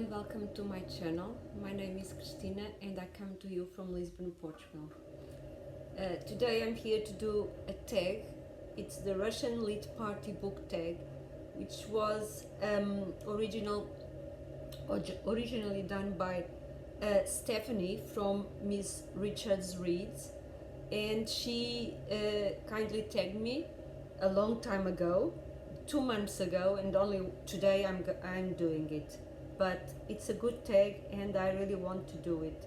and welcome to my channel. My name is Cristina and I come to you from Lisbon, Portugal. Today I'm here to do a tag. It's the Russian Lit Party book tag, which was originally done by Stephanie from Miss Richards Reads, and she kindly tagged me a long time ago, 2 months ago, and only today I'm doing it. But it's a good tag and I really want to do it.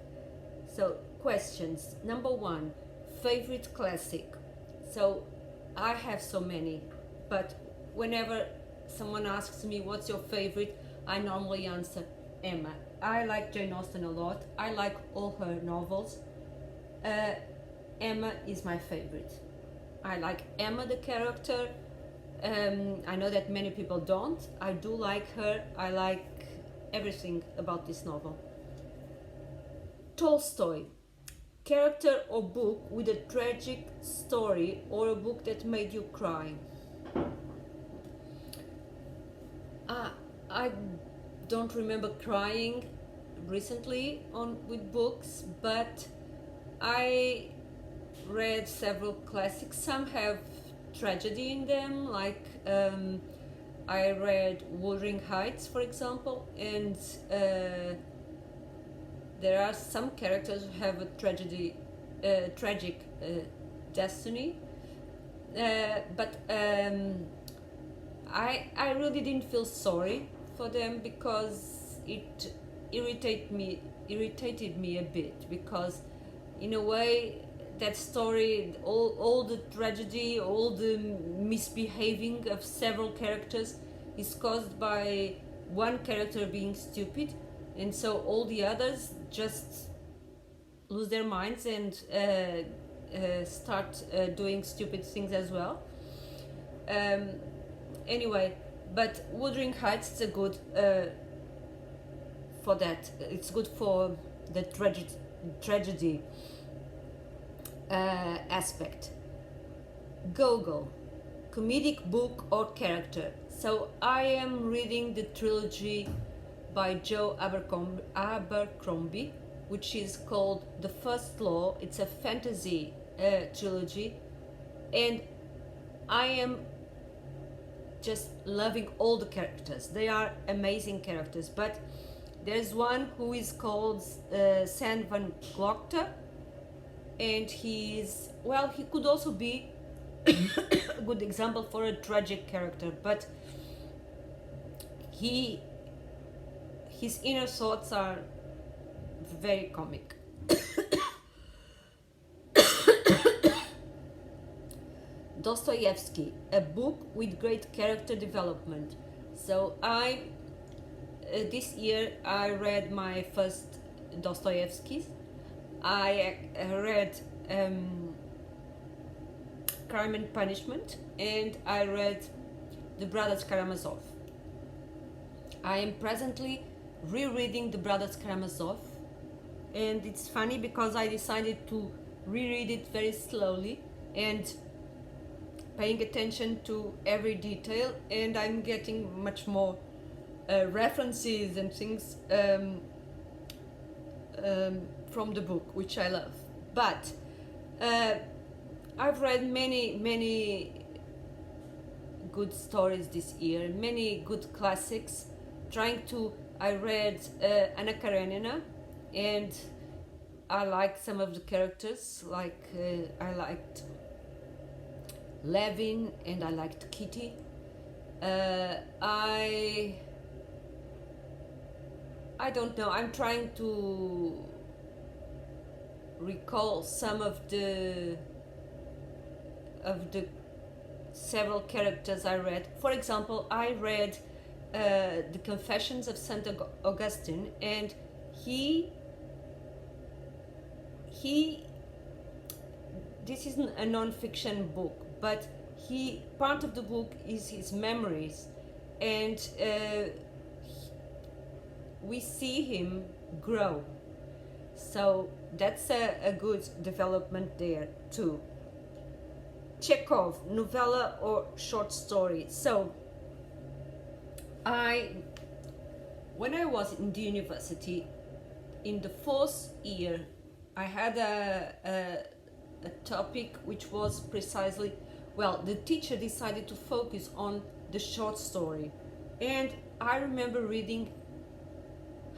So, questions. Number 1, favorite classic. So I have so many, but whenever someone asks me what's your favorite, I normally answer Emma. I like Jane Austen a lot. I like all her novels. Emma is my favorite. I like Emma the character. I know that many people don't. I do like her. I like everything about this novel. Tolstoy. Character or book with a tragic story, or a book that made you cry. I don't remember crying recently with books, but I read several classics. Some have tragedy in them, like I read Wuthering Heights, for example, and there are some characters who have a tragic destiny, but I really didn't feel sorry for them, because it irritated me a bit, because in a way that story, all the tragedy, all the misbehaving of several characters is caused by one character being stupid, and so all the others just lose their minds and start doing stupid things as well. Anyway, but Wuthering Heights is a good for that. It's good for the tragedy aspect. Gogol, comedic book or character. So I am reading the trilogy by Joe Abercrombie, which is called The First Law. It's a fantasy trilogy, and I am just loving all the characters. They are amazing characters, but there's one who is called Sand van Glokta, and he could also be a good example for a tragic character, but his inner thoughts are very comic. Dostoevsky, a book with great character development. So this year I read my first Dostoevsky. I read Crime and Punishment, and I read The Brothers Karamazov. I am presently rereading The Brothers Karamazov, and it's funny because I decided to reread it very slowly and paying attention to every detail, and I'm getting much more references and things from the book, which I love. But I've read many good stories this year, many good classics. I read Anna Karenina, and I like some of the characters, like I liked Levin and I liked Kitty. I don't know, I'm trying to recall some of the several characters I read. For example, I read The Confessions of Saint Augustine, and this isn't a non-fiction book, but part of the book is his memories, and we see him grow. So that's a good development there too. Chekov, novella or short story. So when I was in the university, in the fourth year, I had a topic which was precisely, well, the teacher decided to focus on the short story. And I remember reading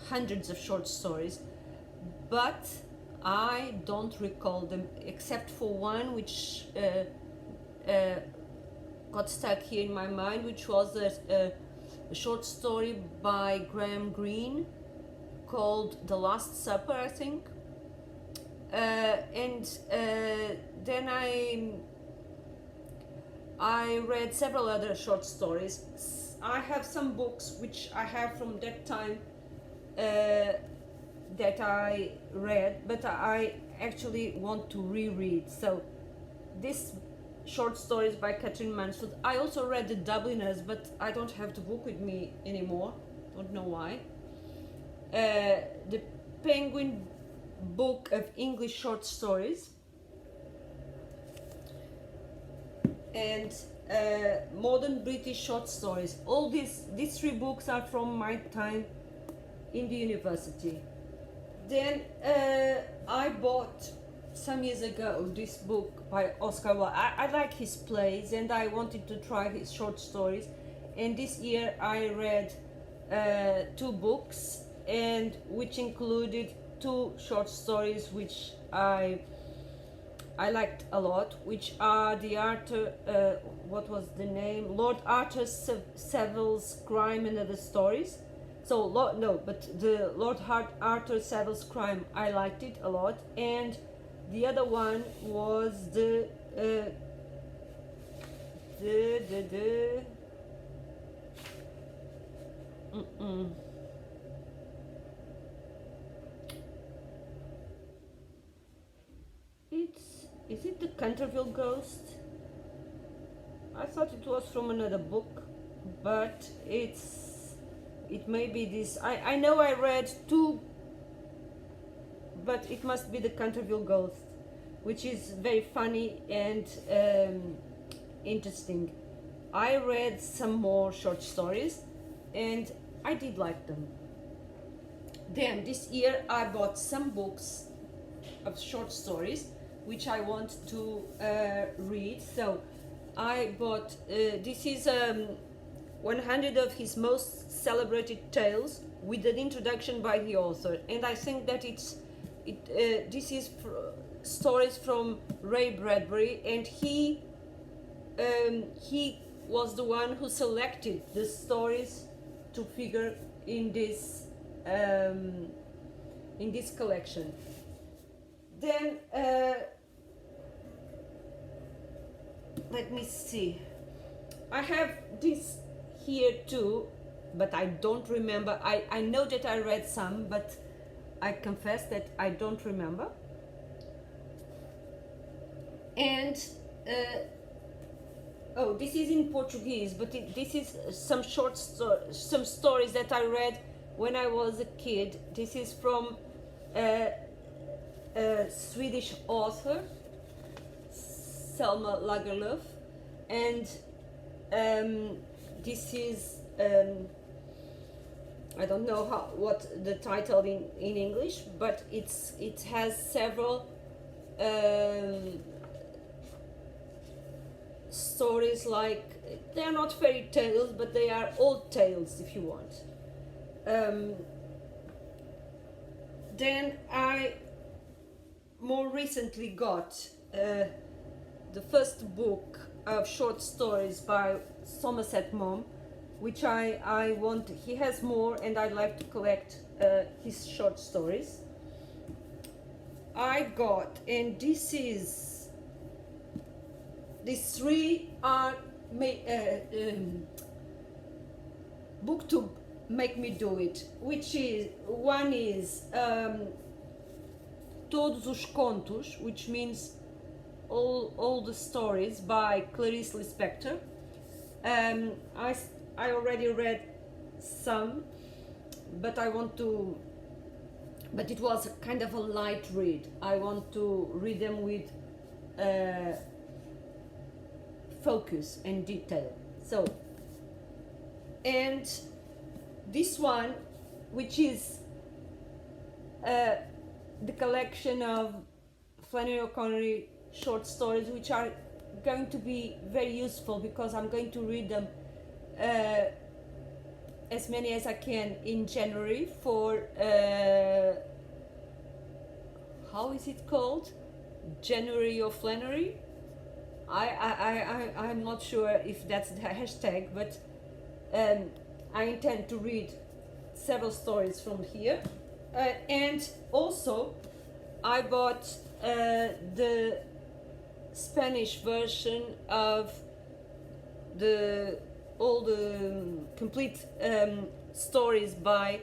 hundreds of short stories, but I don't recall them except for one which got stuck here in my mind, which was a short story by Graham Greene called The Last Supper, I think. Then I read several other short stories. I have some books which I have from that time that I read, but I actually want to reread. So this short stories by Catherine Mansfield. I also read The Dubliners, but I don't have the book with me anymore. Don't know why. The Penguin Book of English Short Stories, and Modern British Short Stories. All these three books are from my time in the university. Then I bought some years ago this book by Oscar Wilde. I like his plays and I wanted to try his short stories, and this year I read two books, and which included two short stories which I liked a lot, which are the Arthur, what was the name? Lord Arthur Saville's Crime and Other Stories. So the Lord Arthur Saville's Crime, I liked it a lot, and the other one was the is it the Canterville Ghost? I thought it was from another book, but it may be this. I know I read two, but it must be the Canterville Ghost, which is very funny and interesting. I read some more short stories and I did like them. Then this year I bought some books of short stories which I want to read. So I bought, this is 100 of his most celebrated tales with an introduction by the author, and I think that this is stories from Ray Bradbury, and he was the one who selected the stories to figure in this collection. Then let me see. I have this here too, but I don't remember. I know that I read some, but I confess that I don't remember. And this is in Portuguese, but this is some some stories that I read when I was a kid. This is from a Swedish author, Selma Lagerlöf, and this is I don't know what the title in English, but it has several stories, like they are not fairy tales, but they are old tales, if you want. Then I more recently got the first book of short stories by Somerset Maugham, which I want. He has more, and I'd like to collect his short stories. I got, and these three are book to make me do it, which is, one is Todos os Contos, which means all the stories, by Clarice Lispector. I already read some, but but it was a kind of a light read. I want to read them with focus and detail. So, and this one which is the collection of Flannery O'Connor short stories, which are going to be very useful because I'm going to read them as many as I can in January for how is it called? January of Flannery? I'm not sure if that's the hashtag, but I intend to read several stories from here. And also, I bought the Spanish version of all the complete stories by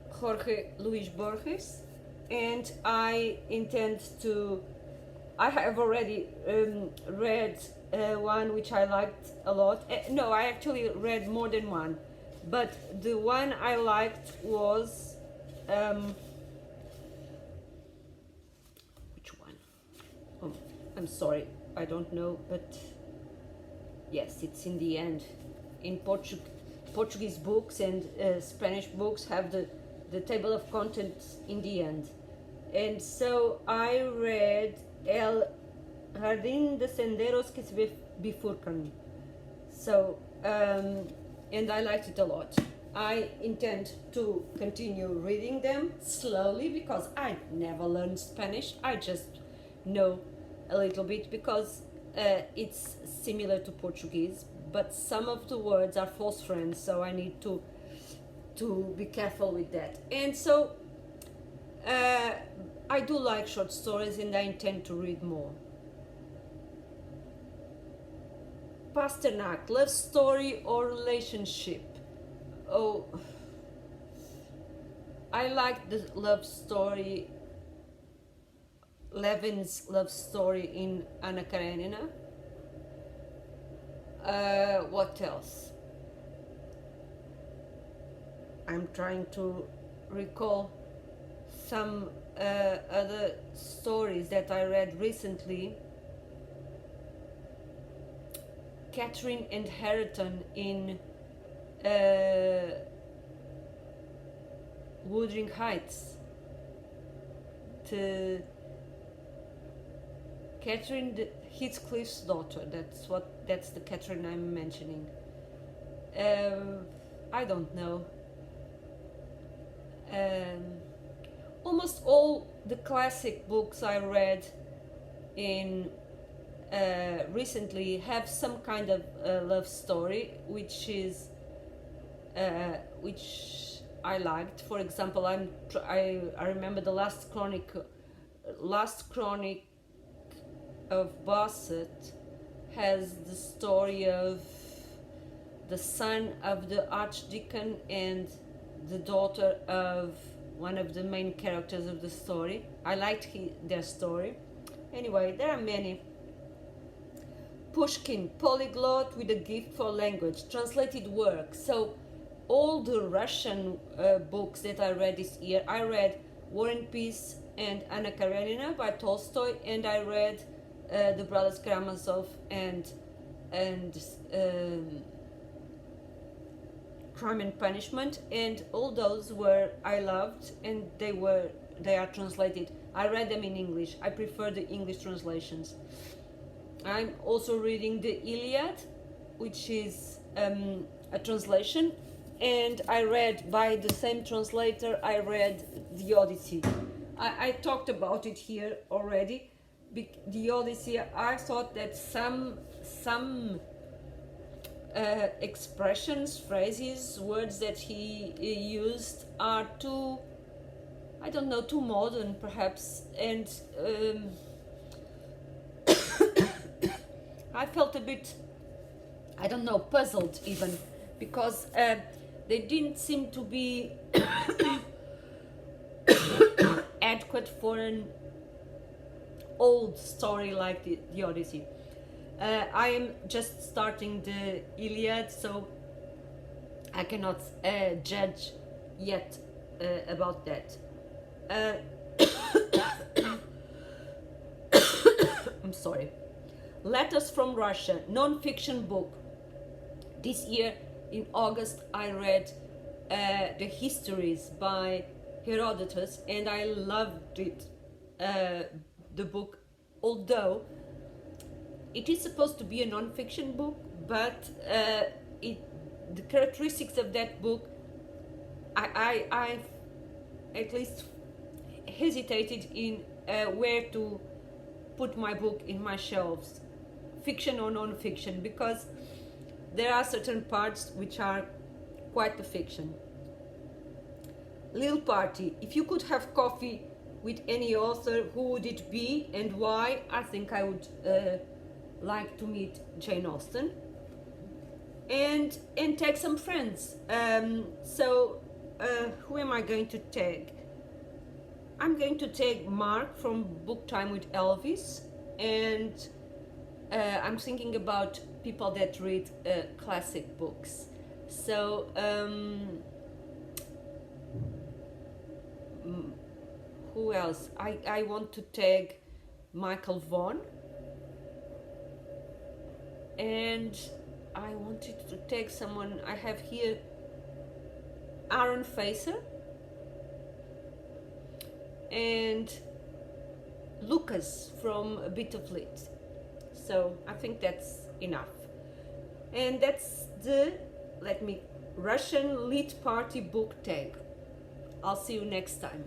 Jorge Luis Borges, and I intend to. I have already read one which I liked a lot. No, I actually read more than one, but the one I liked was which one? Oh, I'm sorry, I don't know, but yes, it's in the end. In Portuguese books and Spanish books have the table of contents in the end. And so I read El Jardín de Senderos que se bifurcan. So, and I liked it a lot. I intend to continue reading them slowly because I never learned Spanish. I just know a little bit because it's similar to Portuguese, but some of the words are false friends, so I need to be careful with that. And so I do like short stories and I intend to read more. Pasternak, love story or relationship? Oh, I like the love story, Levin's love story in Anna Karenina. What else? I'm trying to recall some other stories that I read recently. Catherine and Hareton in Wuthering Heights. Catherine Heathcliff's daughter. That's the Catherine I'm mentioning. I don't know. Almost all the classic books I read in recently have some kind of love story, which I liked. For example, I remember the last chronic of Bassett has the story of the son of the archdeacon and the daughter of one of the main characters of the story. I liked their story. Anyway, there are many. Pushkin, polyglot with a gift for language, translated work. So all the Russian books that I read this year, I read War and Peace and Anna Karenina by Tolstoy, and I read the Brothers Karamazov and Crime and Punishment, and all those I loved, and they are translated. I read them in English. I prefer the English translations. I'm also reading the Iliad, which is a translation, and I read by the same translator. I read the Odyssey. I talked about it here already. The Odyssey, I thought that some expressions, phrases, words that he used are too, I don't know, too modern perhaps, and I felt a bit, I don't know, puzzled even, because they didn't seem to be adequate for an old story like the Odyssey. I am just starting the Iliad, so I cannot judge yet about that. I'm sorry. Letters from Russia, non-fiction book. This year in August I read the histories by Herodotus, and I loved it, the book, although it is supposed to be a non-fiction book, but the characteristics of that book, I at least hesitated in where to put my book in my shelves, fiction or non-fiction, because there are certain parts which are quite the fiction. Little party. If you could have coffee with any author, who would it be and why? I think I would like to meet Jane Austen and tag some friends. Who am I going to tag? I'm going to tag Mark from Book Time with Elvis, and I'm thinking about people that read classic books. So who else? I want to tag Michael Vaughan, and I wanted to tag someone I have here, Aaron Facer, and Lucas from A Bit of Lit. So I think that's enough. And that's the Russian Lit Party book tag. I'll see you next time.